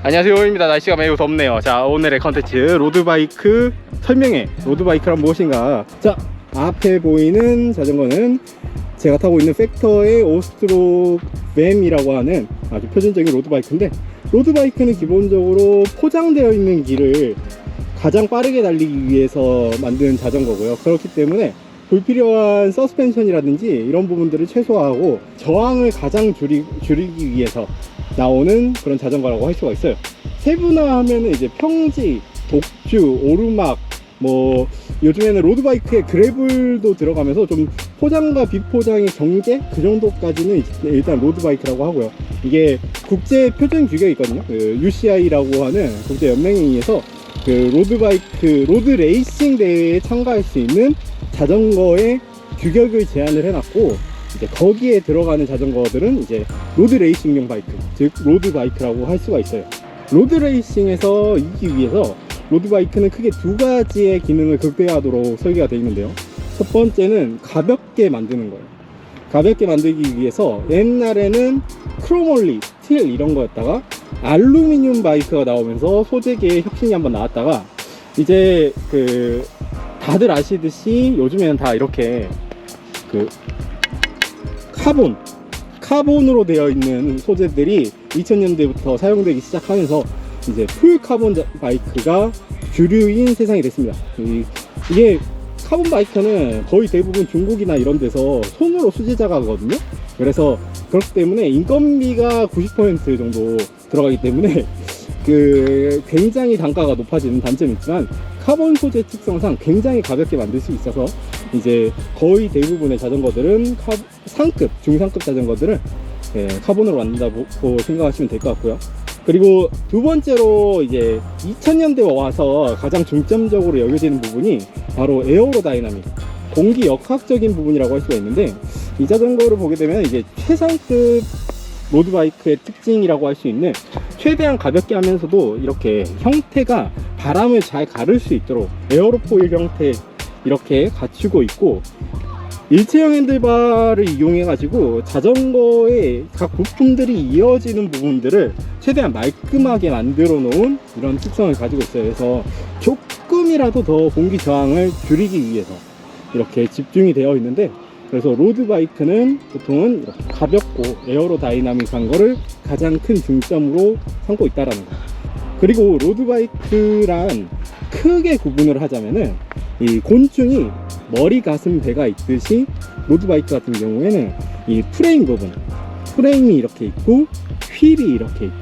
안녕하세요, 호입니다. 날씨가 매우 덥네요. 자, 오늘의 컨텐츠 로드바이크 설명회. 로드바이크란 무엇인가? 자, 앞에 보이는 자전거는 제가 타고 있는 팩터의 오스트로 뱀이라고 하는 아주 표준적인 로드바이크인데, 로드바이크는 기본적으로 포장되어 있는 길을 가장 빠르게 달리기 위해서 만든 자전거고요. 그렇기 때문에 불필요한 서스펜션이라든지 이런 부분들을 최소화하고 저항을 가장 줄이기 위해서 나오는 그런 자전거라고 할 수가 있어요. 세분화하면 이제 평지, 독주, 오르막, 뭐 요즘에는 로드바이크에 그래블도 들어가면서 좀 포장과 비포장의 경계, 그 정도까지는 일단 로드바이크라고 하고요. 이게 국제 표준 규격이 있거든요. UCI라고 하는 국제 연맹에 의해서 그 로드바이크, 로드 레이싱 대회에 참가할 수 있는 자전거의 규격을 제한을 해놨고, 이제 거기에 들어가는 자전거들은 이제 로드 레이싱용 바이크, 즉 로드 바이크라고 할 수가 있어요. 로드 레이싱에서 이기기 위해서 로드바이크는 크게 두 가지의 기능을 극대화하도록 설계가 되어 있는데요. 첫 번째는 가볍게 만드는 거예요. 가볍게 만들기 위해서 옛날에는 크로몰리, 스틸 이런 거였다가 알루미늄 바이크가 나오면서 소재계에 혁신이 한번 나왔다가, 이제 그 다들 아시듯이 요즘에는 다 이렇게 그 카본으로 되어 있는 소재들이 2000년대부터 사용되기 시작하면서 이제 풀 카본 바이크가 주류인 세상이 됐습니다. 이게 카본 바이크는 거의 대부분 중국이나 이런 데서 손으로 수제작하거든요. 그래서 그렇기 때문에 인건비가 90% 정도 들어가기 때문에 그 굉장히 단가가 높아지는 단점이 있지만, 카본 소재 특성상 굉장히 가볍게 만들 수 있어서 이제 거의 대부분의 자전거들은 상급, 중상급 자전거들은 카본으로 만든다고 생각하시면 될 것 같고요. 그리고 두 번째로 이제 2000년대 와서 가장 중점적으로 여겨지는 부분이 바로 에어로다이나믹, 공기 역학적인 부분이라고 할 수가 있는데, 이 자전거를 보게 되면 이제 최상급 로드바이크의 특징이라고 할 수 있는, 최대한 가볍게 하면서도 이렇게 형태가 바람을 잘 가를 수 있도록 에어로포일 형태 이렇게 갖추고 있고, 일체형 핸들바를 이용해 가지고 자전거의 각 부품들이 이어지는 부분들을 최대한 말끔하게 만들어 놓은 이런 특성을 가지고 있어요. 그래서 조금이라도 더 공기 저항을 줄이기 위해서 이렇게 집중이 되어 있는데, 그래서 로드바이크는 보통은 이렇게 가볍고 에어로다이나믹한 거를 가장 큰 중점으로 삼고 있다라는 거예요. 그리고 로드바이크란 크게 구분을 하자면은, 이 곤충이 머리, 가슴, 배가 있듯이 로드바이크 같은 경우에는 이 프레임 부분, 프레임이 이렇게 있고 휠이 이렇게 있고,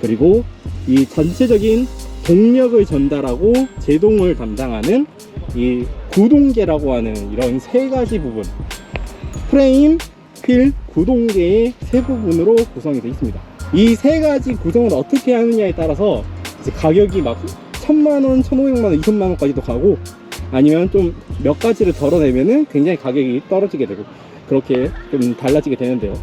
그리고 이 전체적인 동력을 전달하고 제동을 담당하는 이 구동계라고 하는 이런 세 가지 부분, 프레임, 휠, 구동계의 세 부분으로 구성이 되어 있습니다. 이 세 가지 구성을 어떻게 하느냐에 따라서 이제 가격이 막 1000만원, 1500만원, 20만원까지도 가고, 아니면 좀 몇 가지를 덜어내면은 굉장히 가격이 떨어지게 되고, 그렇게 좀 달라지게 되는데요.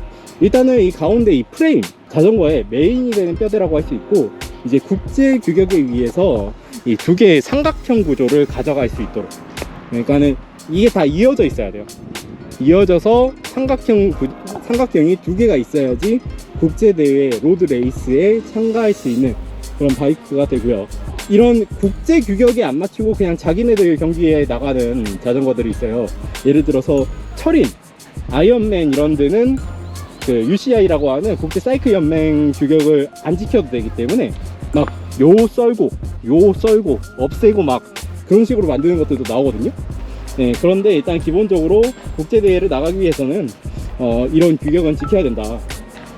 일단은 이 가운데 이 프레임, 자전거의 메인이 되는 뼈대라고 할 수 있고, 이제 국제 규격에 의해서 이 두 개의 삼각형 구조를 가져갈 수 있도록, 그러니까는 이게 다 이어져 있어야 돼요. 이어져서 삼각형이 두 개가 있어야지 국제대회 로드 레이스에 참가할 수 있는 그런 바이크가 되고요. 이런 국제 규격에 안 맞추고 그냥 자기네들 경기에 나가는 자전거들이 있어요. 예를 들어서 철인, 아이언맨 이런 데는 그 UCI라고 하는 국제 사이클 연맹 규격을 안 지켜도 되기 때문에 막 요 썰고 없애고 막 그런 식으로 만드는 것들도 나오거든요. 네, 그런데 일단 기본적으로 국제대회를 나가기 위해서는 이런 규격은 지켜야 된다.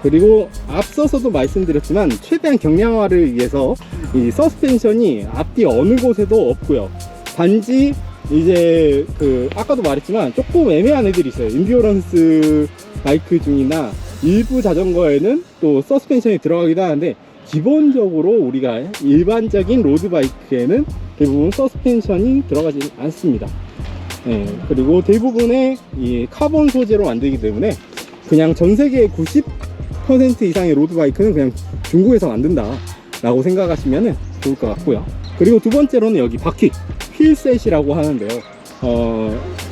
그리고 앞서서도 말씀드렸지만 최대한 경량화를 위해서 이 서스펜션이 앞뒤 어느 곳에도 없고요. 단지 이제 그 아까도 말했지만 조금 애매한 애들이 있어요. 인듀어런스 바이크 중이나 일부 자전거에는 또 서스펜션이 들어가기도 하는데, 기본적으로 우리가 일반적인 로드바이크에는 대부분 서스펜션이 들어가지 않습니다. 네, 그리고 대부분의 이 카본 소재로 만들기 때문에 그냥 전세계의 90% 이상의 로드바이크는 그냥 중국에서 만든다 라고 생각하시면 좋을 것 같고요. 그리고 두 번째로는 여기 바퀴, 휠셋이라고 하는데요.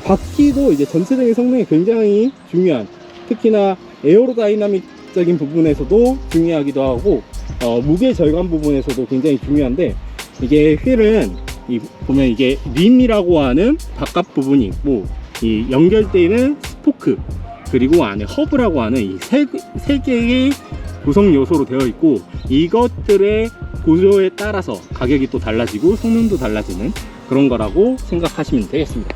바퀴도 이제 전체적인 성능이 굉장히 중요한, 특히나 에어로다이나믹적인 부분에서도 중요하기도 하고, 무게 절감 부분에서도 굉장히 중요한데, 이게 휠은 보면 이게 림이라고 하는 바깥 부분이 있고, 이 연결되는 스포크, 그리고 안에 허브라고 하는 이 세 개의 구성 요소로 되어 있고, 이것들의 구조에 따라서 가격이 또 달라지고 성능도 달라지는 그런 거라고 생각하시면 되겠습니다.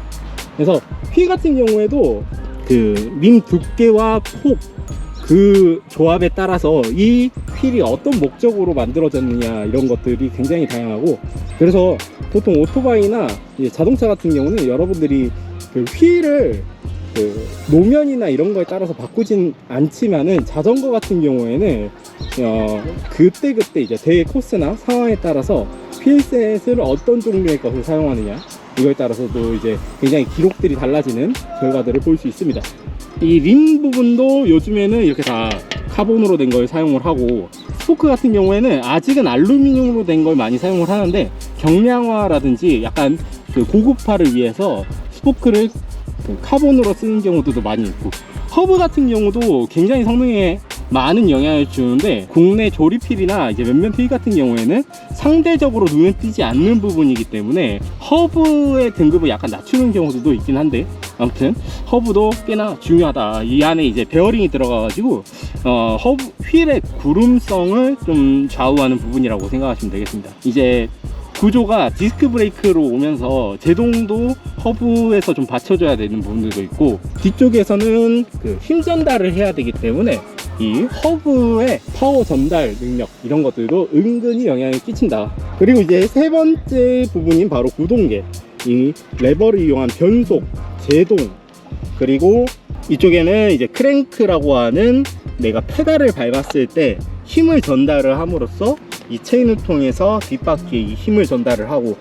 그래서 휠 같은 경우에도 그 림 두께와 폭, 그 조합에 따라서 이 휠이 어떤 목적으로 만들어졌느냐, 이런 것들이 굉장히 다양하고, 그래서 보통 오토바이나 자동차 같은 경우는 여러분들이 그 휠을 그 노면이나 이런 거에 따라서 바꾸진 않지만은, 자전거 같은 경우에는 그때 이제 대회 코스나 상황에 따라서 휠셋을 어떤 종류의 것을 사용하느냐, 이거에 따라서도 이제 굉장히 기록들이 달라지는 결과들을 볼 수 있습니다. 이 림 부분도 요즘에는 이렇게 다 카본으로 된 걸 사용을 하고, 스포크 같은 경우에는 아직은 알루미늄으로 된 걸 많이 사용을 하는데, 경량화라든지 약간 그 고급화를 위해서 스포크를 카본으로 쓰는 경우도 많이 있고, 허브 같은 경우도 굉장히 성능에 많은 영향을 주는데, 국내 조립휠이나 이제 몇몇 휠 같은 경우에는 상대적으로 눈에 띄지 않는 부분이기 때문에 허브의 등급을 약간 낮추는 경우도 있긴 한데, 아무튼 허브도 꽤나 중요하다. 이 안에 이제 베어링이 들어가가지고 허브 휠의 구름성을 좀 좌우하는 부분이라고 생각하시면 되겠습니다. 이제 구조가 디스크 브레이크로 오면서 제동도 허브에서 좀 받쳐줘야 되는 부분들도 있고, 뒤쪽에서는 그 힘 전달을 해야 되기 때문에 이 허브의 파워 전달 능력, 이런 것들도 은근히 영향을 끼친다. 그리고 이제 세 번째 부분인 바로 구동계, 이 레버를 이용한 변속, 제동, 그리고 이쪽에는 이제 크랭크라고 하는, 내가 페달을 밟았을 때 힘을 전달을 함으로써 이 체인을 통해서 뒷바퀴에 이 힘을 전달을 하고,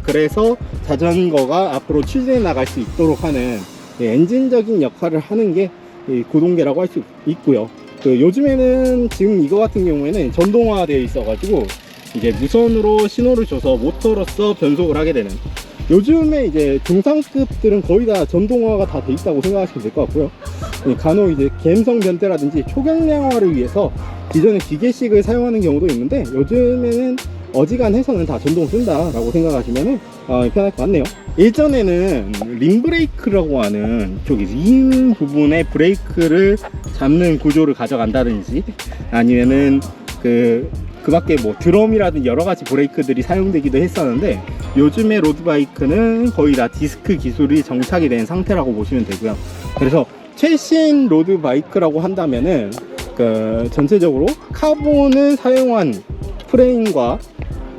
그래서 자전거가 앞으로 추진해 나갈 수 있도록 하는 엔진적인 역할을 하는 게 이 구동계라고 할 수 있고요. 그 요즘에는 지금 이거 같은 경우에는 전동화 되어 있어 가지고 이제 무선으로 신호를 줘서 모터로서 변속을 하게 되는, 요즘에 이제 중상급들은 거의 다 전동화가 다 돼 있다고 생각하시면 될 것 같고요. 간혹 이제 감성 변태라든지 초경량화를 위해서 기존에 기계식을 사용하는 경우도 있는데, 요즘에는 어지간해서는 다 전동 쓴다라고 생각하시면 편할 것 같네요. 예전에는 림 브레이크라고 하는 쪽이 림 부분에 브레이크를 잡는 구조를 가져간다든지, 아니면은 그 밖에 뭐 드럼이라든지 여러 가지 브레이크들이 사용되기도 했었는데, 요즘의 로드바이크는 거의 다 디스크 기술이 정착이 된 상태라고 보시면 되고요. 그래서 최신 로드바이크라고 한다면은 그 전체적으로 카본을 사용한 프레임과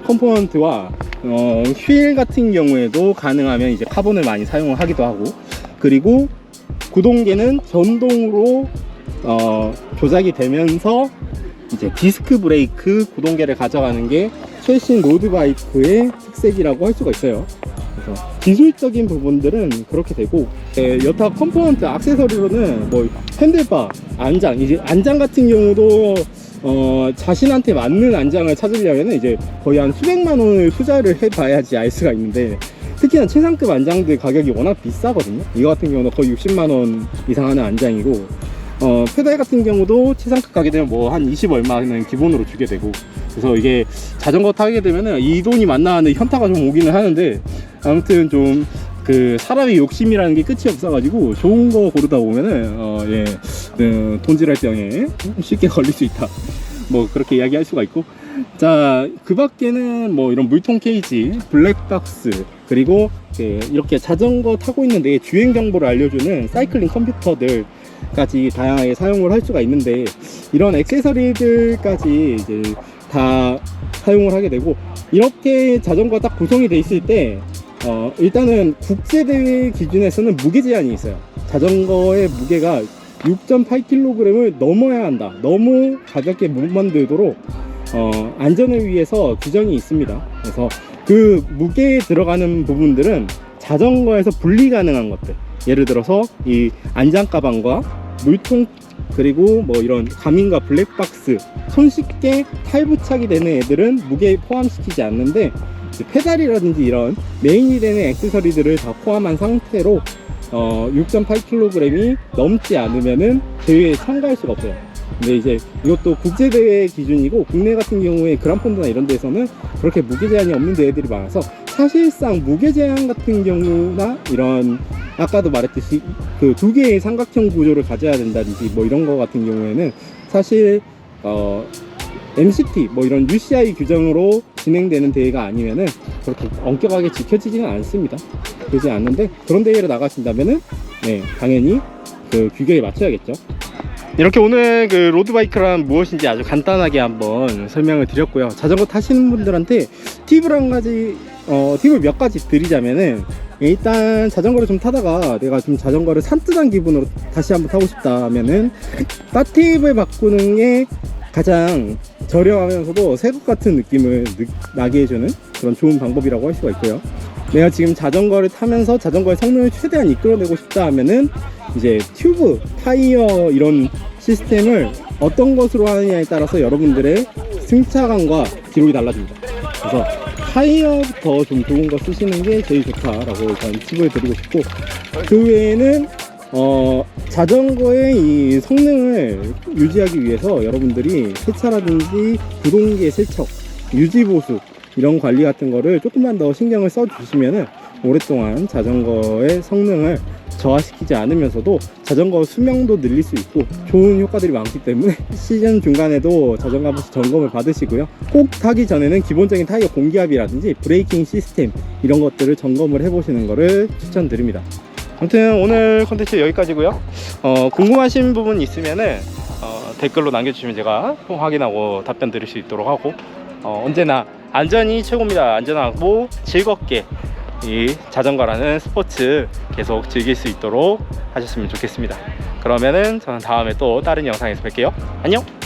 컴포넌트와 휠 같은 경우에도 가능하면 이제 카본을 많이 사용을 하기도 하고, 그리고 구동계는 전동으로 조작이 되면서 이제 디스크 브레이크 구동계를 가져가는 게 최신 로드바이크의 특색이라고 할 수가 있어요. 그래서 기술적인 부분들은 그렇게 되고, 여타 컴포넌트 액세서리로는 뭐 핸들바, 안장, 이제 안장 같은 경우도 자신한테 맞는 안장을 찾으려면 이제 거의 한 수백만 원을 투자를 해봐야지 알 수가 있는데, 특히나 최상급 안장들 가격이 워낙 비싸거든요. 이거 같은 경우는 거의 60만 원 이상 하는 안장이고, 페달 같은 경우도 최상급 가게 되면 뭐 한 20 얼마는 기본으로 주게 되고, 그래서 이게 자전거 타게 되면은 이 돈이 맞나 하는 현타가 좀 오기는 하는데, 아무튼 좀 그 사람의 욕심이라는 게 끝이 없어가지고 좋은 거 고르다 보면은 돈질할 병에 쉽게 걸릴 수 있다, 뭐 그렇게 이야기할 수가 있고, 자, 그 밖에는 뭐 이런 물통 케이지, 블랙박스, 그리고 이렇게 자전거 타고 있는데 주행 정보를 알려주는 사이클링 컴퓨터들까지 다양하게 사용을 할 수가 있는데, 이런 액세서리들까지 이제 다 사용을 하게 되고, 이렇게 자전거가 딱 구성이 돼 있을 때 일단은 국제대회 기준에서는 무게 제한이 있어요. 자전거의 무게가 6.8kg을 넘어야 한다. 너무 가볍게 못 만들도록 안전을 위해서 규정이 있습니다. 그래서 그 무게에 들어가는 부분들은 자전거에서 분리 가능한 것들, 예를 들어서 이 안장 가방과 물통, 그리고 뭐 이런 가민과 블랙박스, 손쉽게 탈부착이 되는 애들은 무게에 포함시키지 않는데, 페달이라든지 이런 메인이 되는 액세서리들을 다 포함한 상태로 6.8kg이 넘지 않으면은 대회에 참가할 수가 없어요. 근데 이제 이것도 국제대회 기준이고 국내 같은 경우에 그란폰드나 이런 데서는 그렇게 무게 제한이 없는 대회들이 많아서 사실상 무게 제한 같은 경우나 이런 아까도 말했듯이 그 두 개의 삼각형 구조를 가져야 된다든지 뭐 이런 거 같은 경우에는 사실 MCT 뭐 이런 UCI 규정으로 진행되는 대회가 아니면은 그렇게 엄격하게 지켜지지는 않습니다. 그러지 않는데 그런 대회를 나가신다면은 네, 당연히 그 규격에 맞춰야겠죠. 이렇게 오늘 그 로드바이크란 무엇인지 아주 간단하게 한번 설명을 드렸고요. 자전거 타시는 분들한테 팁을 몇 가지 드리자면은, 일단 자전거를 좀 타다가 내가 좀 자전거를 산뜻한 기분으로 다시 한번 타고 싶다면은 따팁을 바꾸는 게 가장 저렴하면서도 새것 같은 느낌을 나게 해주는 그런 좋은 방법이라고 할 수가 있고요. 내가 지금 자전거를 타면서 자전거의 성능을 최대한 이끌어내고 싶다 하면은 이제 튜브, 타이어 이런 시스템을 어떤 것으로 하느냐에 따라서 여러분들의 승차감과 기록이 달라집니다. 그래서 타이어부터 좀 좋은 거 쓰시는 게 제일 좋다라고 일단 팁을 드리고 싶고, 그 외에는 자전거의 이 성능을 유지하기 위해서 여러분들이 세차라든지 구동기의 세척, 유지보수 이런 관리 같은 거를 조금만 더 신경을 써 주시면은 오랫동안 자전거의 성능을 저하시키지 않으면서도 자전거 수명도 늘릴 수 있고 좋은 효과들이 많기 때문에 시즌 중간에도 자전거 한 번씩 점검을 받으시고요. 꼭 타기 전에는 기본적인 타이어 공기압이라든지 브레이킹 시스템 이런 것들을 점검을 해보시는 거를 추천드립니다. 아무튼 오늘 컨텐츠 여기까지고요. 궁금하신 부분 있으면은 댓글로 남겨주시면 제가 확인하고 답변 드릴 수 있도록 하고, 언제나 안전이 최고입니다. 안전하고 즐겁게 이 자전거라는 스포츠 계속 즐길 수 있도록 하셨으면 좋겠습니다. 그러면은 저는 다음에 또 다른 영상에서 뵐게요. 안녕.